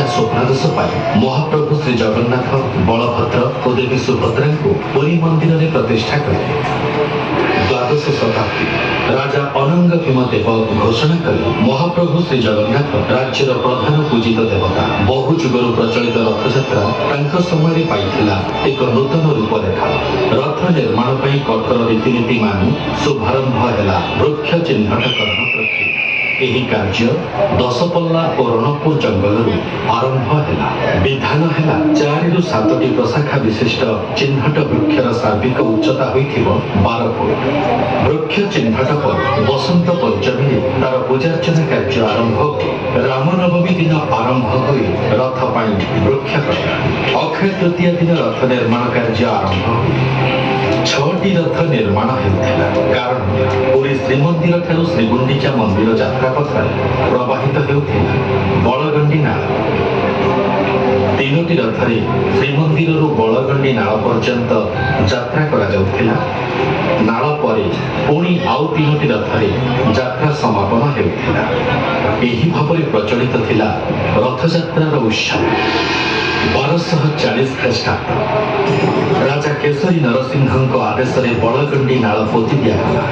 स्वप्नादेश पाई महाप्रभु श्री जगन्नाथ बलभद्र और देवी सुभद्रा को पुरी मंदिर में प्रतिष्ठा कले। द्वादश शताब्दी राजा अनंग भीमदेव घोषणा कले महाप्रभु श्री जगन्नाथ राज्यर प्रधान पूजित देवता। बहु जुगरु प्रचलित रथयात्रा तांको समय पाइथिला एक नूतन रूपरेखा। रथ निर्माण पर कठोर रीतिनीति मानि शुभारंभ है वृक्ष चिह्नटकरण प्रक्रिया। यही कार्य दशपल्ला और रणपुर जंगल आरंभ है। विधान है 4 ରୁ 7ଟି प्रशाखा विशिष्ट चिह्नट वृक्षर सार्विक उच्चता होइथिबो 12 फुट। वृक्ष चिह्नट पर बसंत पंचमी तार पूजार्चना कार्य आरंभ हो। रामनवमी दिन आरंभ हो रथ पाई वृक्ष कटा। अक्षय तृतीया दिन रथ निर्माण कार्य आरंभ हो। 6ଟି रथ निर्माण होता कारण पुरी श्रीमंदिर ठारू श्रीगुंडीचा मंदिर यात्रा पथर प्रवाहित होता बलगंडी नाल। 3ଟି रथरे श्रीमंदिर बलगंडी नाल पर्यंत यात्रा करा जाउथिला। नाल परे पुणी आउ 3ଟି रथरे यात्रा समापन होता। एही भाବରେ प्रचलित थिला रथयात्रार उत्सव। 1240 ख्रीष्टाब्द राजा केशरी नरसिंह आदेश बलगंडी नाल पोति दिगला।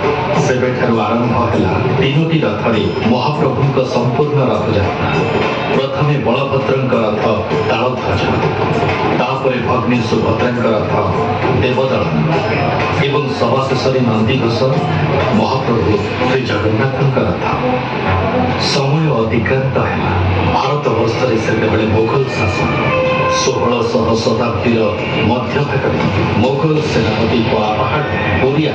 सेबेठारु आरंभ है 3ଟି रथरे महाप्रभु संपूर्ण रथयात्रा। प्रथमे बलभद्र रथ तालध्वज, तापर भग्नी सुभद्रा रथ देवदलन एवं सभाशेषे नंदीघोष महाप्रभु श्री जगन्नाथ रथ। समय अतिक्रांत है। भारत वर्ष से मुगल शासन 1600 शताब्दी मध्य भाग मोगल सेनापति पुरी